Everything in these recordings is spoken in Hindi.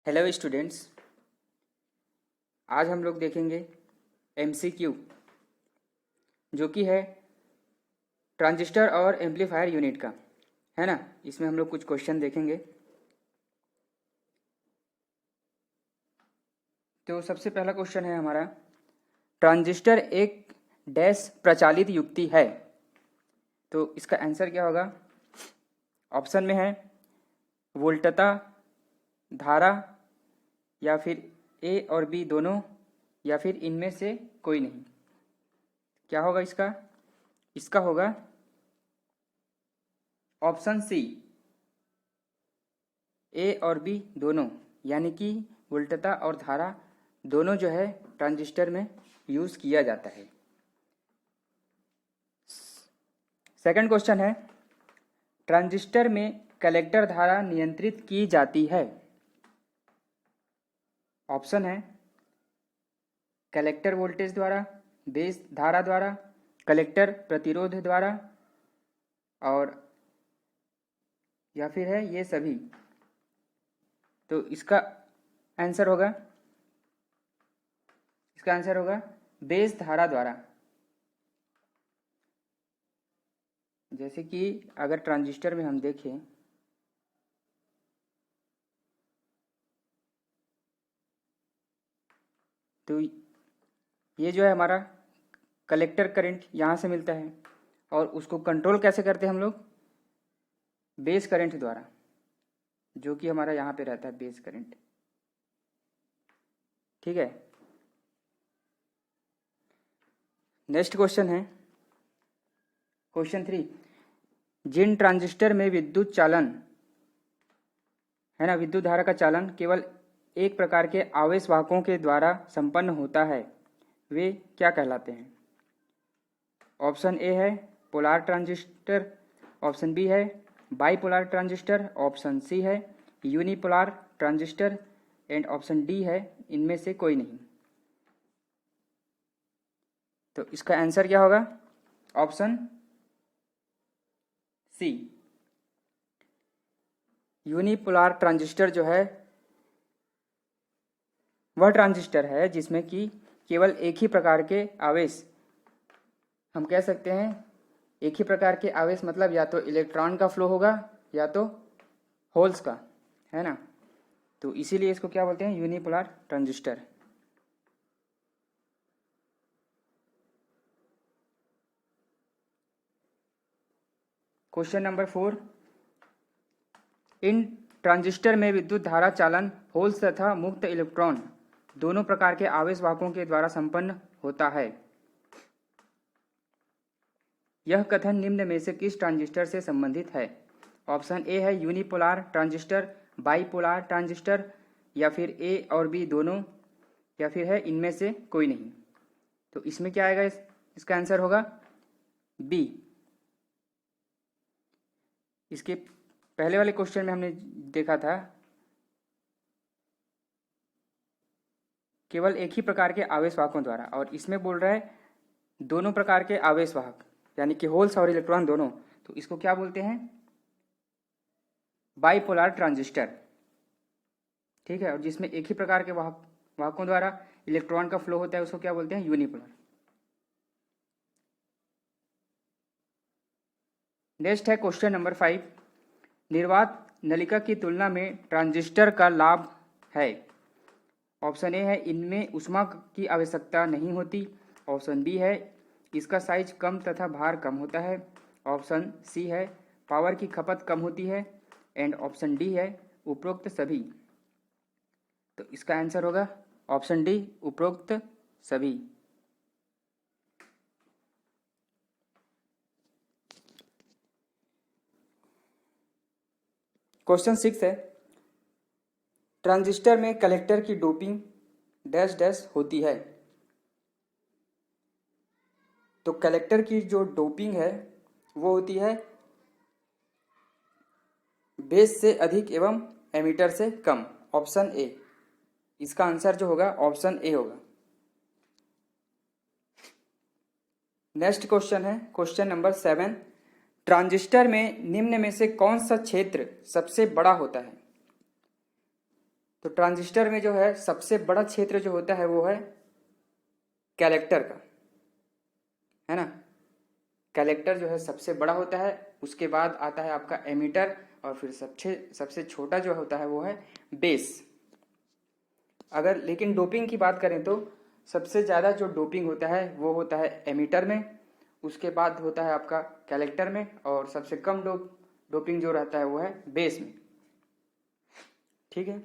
हेलो स्टूडेंट्स, आज हम लोग देखेंगे एमसीक्यू जो कि है ट्रांजिस्टर और एम्पलीफायर यूनिट का, है ना। इसमें हम लोग कुछ क्वेश्चन देखेंगे। तो सबसे पहला क्वेश्चन है हमारा, ट्रांजिस्टर एक डैश प्रचालित युक्ति है। तो इसका आंसर क्या होगा? ऑप्शन में है वोल्टता, धारा, या फिर ए और बी दोनों, या फिर इनमें से कोई नहीं। क्या होगा इसका? इसका होगा ऑप्शन सी, ए और बी दोनों, यानी कि वोल्टता और धारा दोनों जो है ट्रांजिस्टर में यूज किया जाता है। सेकंड क्वेश्चन है, ट्रांजिस्टर में कलेक्टर धारा नियंत्रित की जाती है। ऑप्शन है कलेक्टर वोल्टेज द्वारा, बेस धारा द्वारा, कलेक्टर प्रतिरोध द्वारा, और या फिर है ये सभी। तो इसका आंसर होगा बेस धारा द्वारा। जैसे कि अगर ट्रांजिस्टर में हम देखें तो ये जो है हमारा कलेक्टर करंट यहाँ से मिलता है, और उसको कंट्रोल कैसे करते हैं हम लोग? बेस करंट द्वारा, जो कि हमारा यहाँ पे रहता है बेस करंट। ठीक है। नेक्स्ट क्वेश्चन है क्वेश्चन 3, जिन ट्रांजिस्टर में विद्युत चालन है ना, विद्युत धारा का चालन केवल एक प्रकार के आवेश वाहकों के द्वारा संपन्न होता है, वे क्या कहलाते हैं? ऑप्शन ए है पोलार ट्रांजिस्टर, ऑप्शन बी है बाईपोलार ट्रांजिस्टर, ऑप्शन सी है यूनिपोलार ट्रांजिस्टर, एंड ऑप्शन डी है इनमें से कोई नहीं। तो इसका आंसर क्या होगा? ऑप्शन सी, यूनिपोलार ट्रांजिस्टर जो है वह ट्रांजिस्टर है जिसमें कि केवल एक ही प्रकार के आवेश, हम कह सकते हैं एक ही प्रकार के आवेश मतलब या तो इलेक्ट्रॉन का फ्लो होगा या तो होल्स का, है ना। तो इसीलिए इसको क्या बोलते हैं? यूनिपोलार ट्रांजिस्टर। क्वेश्चन नंबर 4, इन ट्रांजिस्टर में विद्युत धारा चालन होल्स तथा मुक्त इलेक्ट्रॉन दोनों प्रकार के आवेश वाहकों के द्वारा संपन्न होता है। यह कथन निम्न में से किस ट्रांजिस्टर से संबंधित है? ऑप्शन ए है यूनिपोलार ट्रांजिस्टर, बाईपोलार ट्रांजिस्टर, या फिर ए और बी दोनों, या फिर है इनमें से कोई नहीं। तो इसमें क्या आएगा? इसका आंसर होगा बी। इसके पहले वाले क्वेश्चन में हमने देखा था केवल एक ही प्रकार के आवेश वाहकों द्वारा, और इसमें बोल रहा है दोनों प्रकार के आवेश वाहक, यानी कि होल्स और इलेक्ट्रॉन दोनों। तो इसको क्या बोलते हैं? बाईपोलार ट्रांजिस्टर। ठीक है। और जिसमें एक ही प्रकार के वाहकों द्वारा इलेक्ट्रॉन का फ्लो होता है उसको क्या बोलते हैं? यूनिपोलर। नेक्स्ट है क्वेश्चन नंबर 5, निर्वात नलिका की तुलना में ट्रांजिस्टर का लाभ है। ऑप्शन ए है इनमें ऊष्मा की आवश्यकता नहीं होती, ऑप्शन बी है इसका साइज कम तथा भार कम होता है, ऑप्शन सी है पावर की खपत कम होती है, एंड ऑप्शन डी है उपरोक्त सभी। तो इसका आंसर होगा ऑप्शन डी, उपरोक्त सभी। क्वेश्चन 6 है, ट्रांजिस्टर में कलेक्टर की डोपिंग डैश डैश होती है। तो कलेक्टर की जो डोपिंग है वो होती है बेस से अधिक एवं एमीटर से कम। ऑप्शन ए, इसका आंसर जो होगा ऑप्शन ए होगा। नेक्स्ट क्वेश्चन है क्वेश्चन नंबर 7, ट्रांजिस्टर में निम्न में से कौन सा क्षेत्र सबसे बड़ा होता है? तो ट्रांजिस्टर में जो है सबसे बड़ा क्षेत्र जो होता है वो है कलेक्टर का, है ना। कलेक्टर जो है सबसे बड़ा होता है, उसके बाद आता है आपका एमीटर, और फिर सबसे सबसे छोटा जो होता है वो है बेस। अगर लेकिन डोपिंग की बात करें तो सबसे ज़्यादा जो डोपिंग होता है वो होता है एमीटर में, उसके बाद होता है आपका कलेक्टर में, और सबसे कम डोपिंग जो रहता है वो है बेस में। ठीक है।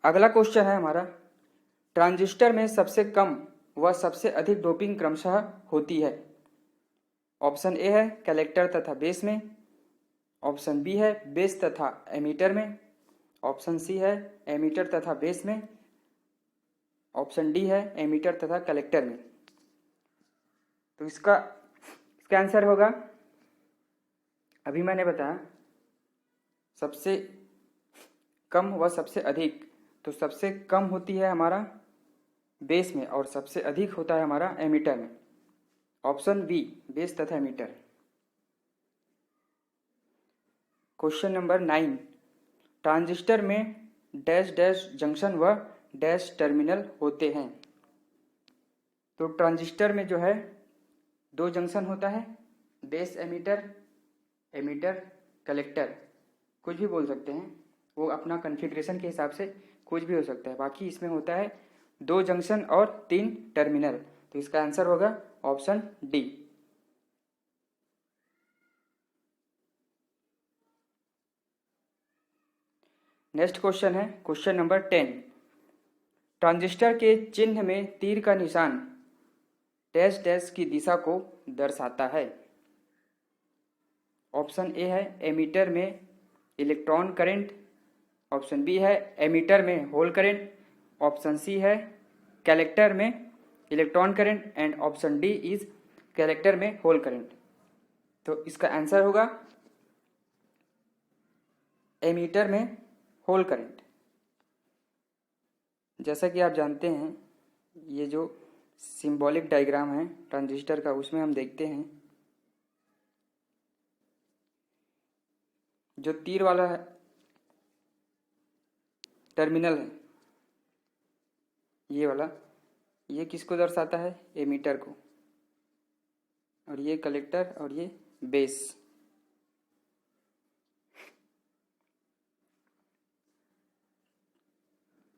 अगला क्वेश्चन है हमारा, ट्रांजिस्टर में सबसे कम व सबसे अधिक डोपिंग क्रमशः होती है। ऑप्शन ए है कलेक्टर तथा बेस में, ऑप्शन बी है बेस तथा एमीटर में, ऑप्शन सी है एमीटर तथा बेस में, ऑप्शन डी है एमीटर तथा कलेक्टर में। तो इसका आंसर होगा, अभी मैंने बताया सबसे कम व सबसे अधिक, तो सबसे कम होती है हमारा बेस में और सबसे अधिक होता है हमारा एमीटर में। ऑप्शन बी बेस तथा एमीटर। क्वेश्चन नंबर 9, ट्रांजिस्टर में डैश डैश जंक्शन व डैश टर्मिनल होते हैं। तो ट्रांजिस्टर में जो है 2 जंक्शन होता है, बेस एमीटर, एमीटर कलेक्टर, कुछ भी बोल सकते हैं, वो अपना कॉन्फ़िगरेशन के हिसाब से कुछ भी हो सकता है। बाकी इसमें होता है 2 जंक्शन और 3 टर्मिनल। तो इसका आंसर होगा ऑप्शन डी। नेक्स्ट क्वेश्चन है क्वेश्चन नंबर 10, ट्रांजिस्टर के चिन्ह में तीर का निशान डैश डैश की दिशा को दर्शाता है। ऑप्शन ए है एमीटर में इलेक्ट्रॉन करंट, ऑप्शन बी है एमीटर में होल करंट, ऑप्शन सी है कलेक्टर में electron current, and option D is collector में होल करंट। तो इसका आंसर होगा एमीटर में होल करंट। जैसा कि आप जानते हैं, ये जो सिंबॉलिक डायग्राम है ट्रांजिस्टर का, उसमें हम देखते हैं जो तीर वाला है टर्मिनल है, ये वाला, ये किसको दर्शाता है? एमीटर को, और ये कलेक्टर और ये बेस।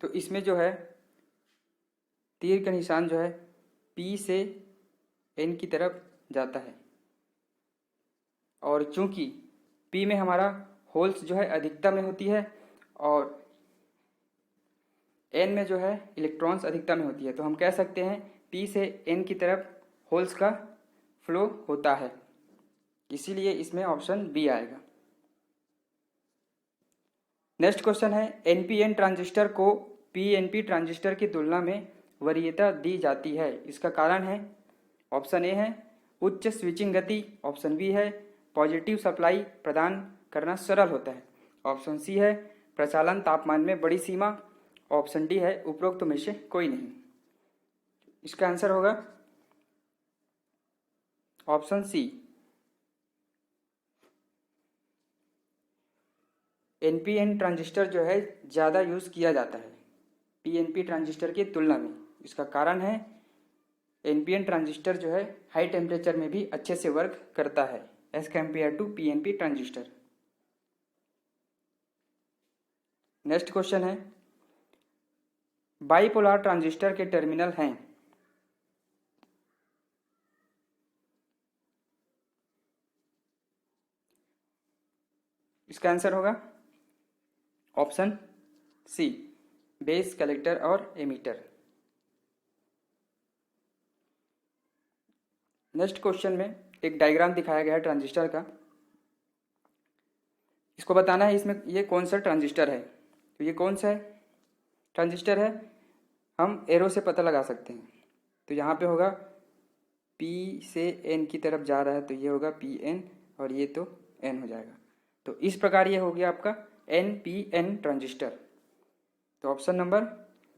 तो इसमें जो है तीर का निशान जो है P से N की तरफ जाता है, और चूंकि P में हमारा होल्स जो है अधिकता में होती है और N में जो है इलेक्ट्रॉन्स अधिकता में होती है, तो हम कह सकते हैं P से N की तरफ होल्स का फ्लो होता है, इसीलिए इसमें ऑप्शन बी आएगा। नेक्स्ट क्वेश्चन है, NPN ट्रांजिस्टर को PNP ट्रांजिस्टर की तुलना में वरीयता दी जाती है, इसका कारण है? ऑप्शन ए है उच्च स्विचिंग गति, ऑप्शन बी है पॉजिटिव सप्लाई प्रदान करना सरल होता है, ऑप्शन सी है प्रचालन तापमान में बड़ी सीमा, ऑप्शन डी है उपरोक्त में से कोई नहीं। इसका आंसर होगा ऑप्शन सी, NPN ट्रांजिस्टर जो है ज़्यादा यूज़ किया जाता है PNP ट्रांजिस्टर की तुलना में। इसका कारण है NPN ट्रांजिस्टर जो है हाई टेम्परेचर में भी अच्छे से वर्क करता है as compare to PNP transistor. Next question है, बाइपोलर ट्रांजिस्टर के टर्मिनल हैं। इसका आंसर होगा ऑप्शन सी, बेस कलेक्टर और एमीटर। नेक्स्ट क्वेश्चन में एक डायग्राम दिखाया गया है ट्रांजिस्टर का, इसको बताना है इसमें ये कौन सा ट्रांजिस्टर है। तो ये कौन सा है ट्रांजिस्टर है, हम एरो से पता लगा सकते हैं। तो यहाँ पे होगा P से N की तरफ जा रहा है, तो ये होगा PN और ये तो N हो जाएगा। तो इस प्रकार ये हो गया आपका NPN ट्रांजिस्टर। तो ऑप्शन नंबर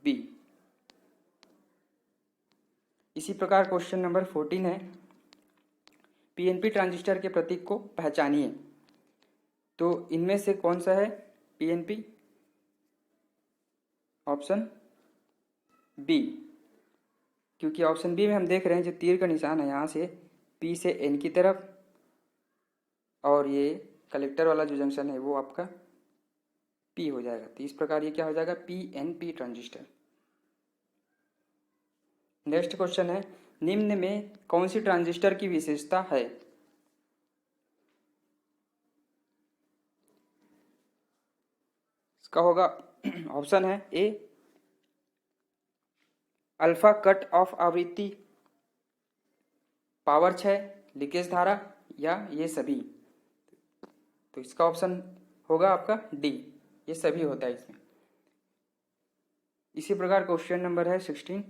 बी। इसी प्रकार क्वेश्चन नंबर 14 है, PNP ट्रांजिस्टर के प्रतीक को पहचानिए। तो इनमें से कौन सा है पीएनपी? ऑप्शन बी, क्योंकि ऑप्शन बी में हम देख रहे हैं जो तीर का निशान है यहाँ से पी से एन की तरफ, और ये कलेक्टर वाला जो जंक्शन है वो आपका पी हो जाएगा। तो इस प्रकार ये क्या हो जाएगा, पीएनपी ट्रांजिस्टर। नेक्स्ट क्वेश्चन है, निम्न में कौन सी ट्रांजिस्टर की विशेषता है? इसका होगा ऑप्शन है ए अल्फा कट ऑफ आवृत्ति, पावर 6, लीकेज धारा, या ये सभी। तो इसका ऑप्शन होगा आपका डी, ये सभी होता है इसमें। इसी प्रकार क्वेश्चन नंबर है 16,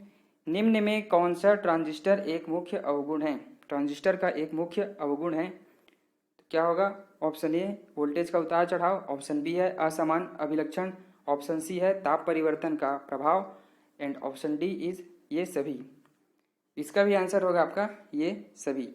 निम्न में कौन सा ट्रांजिस्टर एक मुख्य अवगुण है? ट्रांजिस्टर का एक मुख्य अवगुण है तो क्या होगा? ऑप्शन ए वोल्टेज का उतार चढ़ाव, ऑप्शन बी है असमान अभिलक्षण, ऑप्शन सी है ताप परिवर्तन का प्रभाव, एंड ऑप्शन डी इज ये सभी। इसका भी आंसर होगा आपका ये सभी।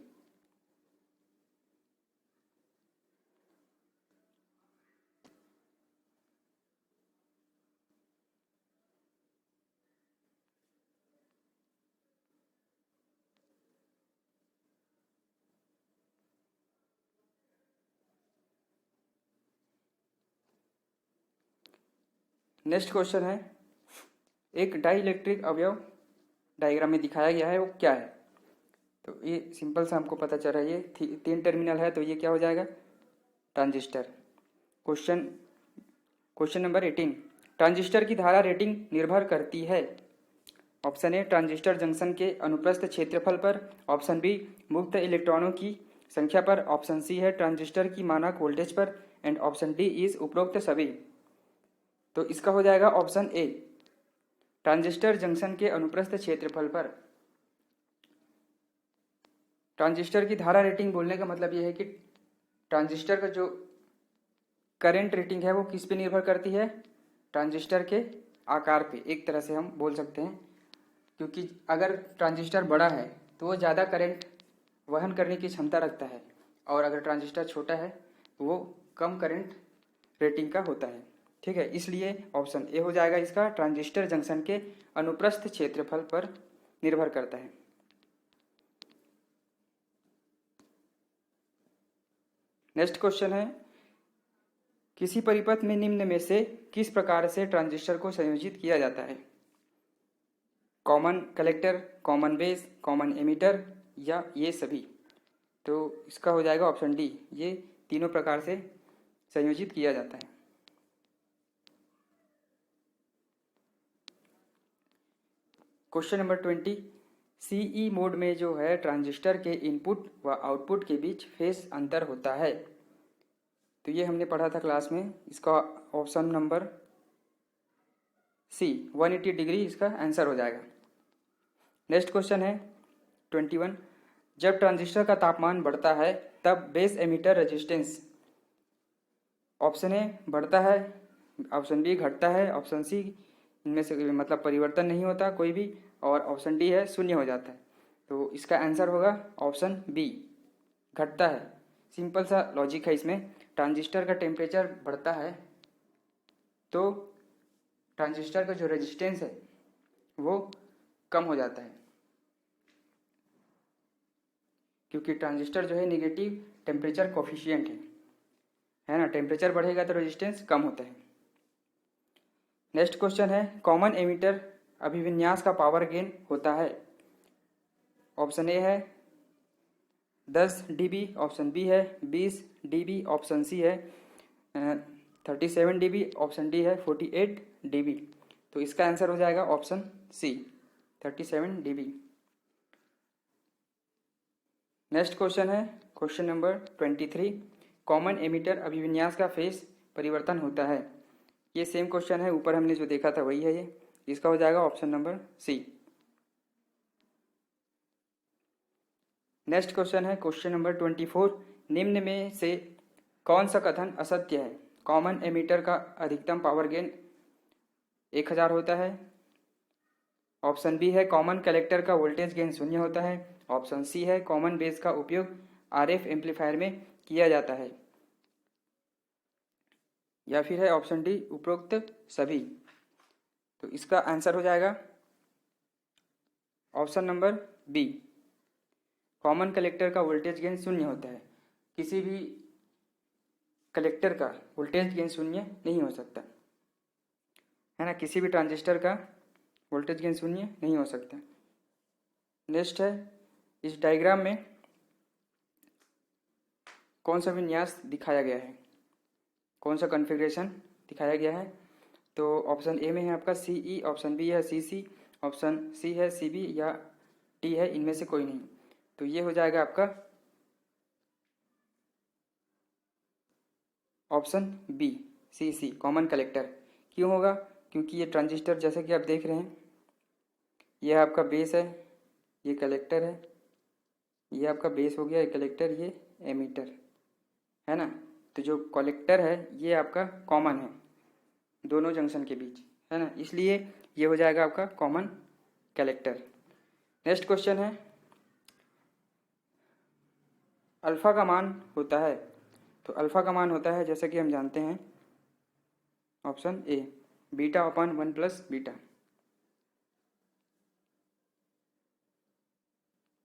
नेक्स्ट क्वेश्चन है, एक डाइइलेक्ट्रिक अवयव डायग्राम में दिखाया गया है, वो क्या है? तो ये सिंपल सा हमको पता चल रहा है, ये 3 टर्मिनल है, तो ये क्या हो जाएगा? ट्रांजिस्टर। क्वेश्चन नंबर 18, ट्रांजिस्टर की धारा रेटिंग निर्भर करती है? ऑप्शन ए ट्रांजिस्टर जंक्शन के अनुप्रस्थ क्षेत्रफल पर, ऑप्शन बी मुक्त इलेक्ट्रॉनों की संख्या पर, ऑप्शन सी है ट्रांजिस्टर की मानक वोल्टेज पर, एंड ऑप्शन डी इज उपरोक्त सभी। तो इसका हो जाएगा ऑप्शन ए ट्रांजिस्टर जंक्शन के अनुप्रस्थ क्षेत्रफल पर। ट्रांजिस्टर की धारा रेटिंग बोलने का मतलब यह है कि ट्रांजिस्टर का जो करंट रेटिंग है वो किस पे निर्भर करती है? ट्रांजिस्टर के आकार पे, एक तरह से हम बोल सकते हैं, क्योंकि अगर ट्रांजिस्टर बड़ा है तो वो ज़्यादा करंट वहन करने की क्षमता रखता है, और अगर ट्रांजिस्टर छोटा है तो वो कम करंट रेटिंग का होता है। ठीक है, इसलिए ऑप्शन ए हो जाएगा इसका, ट्रांजिस्टर जंक्शन के अनुप्रस्थ क्षेत्रफल पर निर्भर करता है। नेक्स्ट क्वेश्चन है, किसी परिपथ में निम्न में से किस प्रकार से ट्रांजिस्टर को संयोजित किया जाता है? Common collector, common base, common emitter, या ये सभी। तो इसका हो जाएगा ऑप्शन डी, ये तीनों प्रकार से संयोजित किया जाता है। क्वेश्चन नंबर 20, सीई मोड में जो है ट्रांजिस्टर के इनपुट व आउटपुट के बीच फेस अंतर होता है। तो ये हमने पढ़ा था क्लास में, इसका ऑप्शन नंबर सी 180 डिग्री इसका आंसर हो जाएगा। नेक्स्ट क्वेश्चन है 21, जब ट्रांजिस्टर का तापमान बढ़ता है तब base emitter resistance, option A बढ़ता है, ऑप्शन बी घटता है, ऑप्शन सी इनमें से मतलब परिवर्तन नहीं होता कोई भी, और ऑप्शन डी है शून्य हो जाता है। तो इसका आंसर होगा ऑप्शन बी घटता है। सिंपल सा लॉजिक है इसमें, ट्रांजिस्टर का टेम्परेचर बढ़ता है तो ट्रांजिस्टर का जो रेजिस्टेंस है वो कम हो जाता है, क्योंकि ट्रांजिस्टर जो है नेगेटिव टेम्परेचर कोफिशिएंट है ना, टेम्परेचर बढ़ेगा तो रेजिस्टेंस कम होता है। नेक्स्ट क्वेश्चन है, कॉमन एमिटर अभिविन्यास का पावर गेन होता है? ऑप्शन ए है 10 dB, ऑप्शन बी है 20 dB, ऑप्शन सी है 37 dB, ऑप्शन डी है 48 dB। तो इसका आंसर हो जाएगा option C 37 dB। Next question है क्वेश्चन नंबर 23, कॉमन एमिटर अभिविन्यास का फेस परिवर्तन होता है? ये सेम क्वेश्चन है, ऊपर हमने जो देखा था वही है ये। इसका हो जाएगा option number C. Next question है क्वेश्चन नंबर 24, निम्न में से कौन सा कथन असत्य है? कॉमन एमिटर का अधिकतम पावर गेन 1000 होता है, ऑप्शन बी है कॉमन कलेक्टर का वोल्टेज गेन 0 होता है, ऑप्शन सी है कॉमन बेस का उपयोग आरएफ एम्पलीफायर में किया जाता है। या फिर है ऑप्शन डी उपरोक्त सभी। तो इसका आंसर हो जाएगा option number B. Common collector का वोल्टेज गेन शून्य होता है। किसी भी कलेक्टर का वोल्टेज गेन शून्य नहीं हो सकता है ना, किसी भी ट्रांजिस्टर का वोल्टेज गेन शून्य नहीं हो सकता। नेक्स्ट है, इस डायग्राम में कौन सा विन्यास दिखाया गया है, कौन सा कॉन्फ़िगरेशन दिखाया गया है। तो ऑप्शन ए में है आपका सी ई, ऑप्शन बी है सी सी, ऑप्शन सी है सी बी, या टी है इनमें से कोई नहीं। तो ये हो जाएगा आपका ऑप्शन बी सी सी, कॉमन कलेक्टर। क्यों होगा? क्योंकि ये ट्रांजिस्टर जैसे कि आप देख रहे हैं, ये आपका बेस है, ये कलेक्टर है, ये आपका बेस हो गया, ये कलेक्टर, ये एमीटर है ना। तो जो कलेक्टर है ये आपका कॉमन है दोनों जंक्शन के बीच, है ना, इसलिए ये हो जाएगा आपका कॉमन कलेक्टर। नेक्स्ट क्वेश्चन है, अल्फ़ा का मान होता है। तो अल्फ़ा का मान होता है जैसे कि हम जानते हैं option A beta upon 1 plus beta.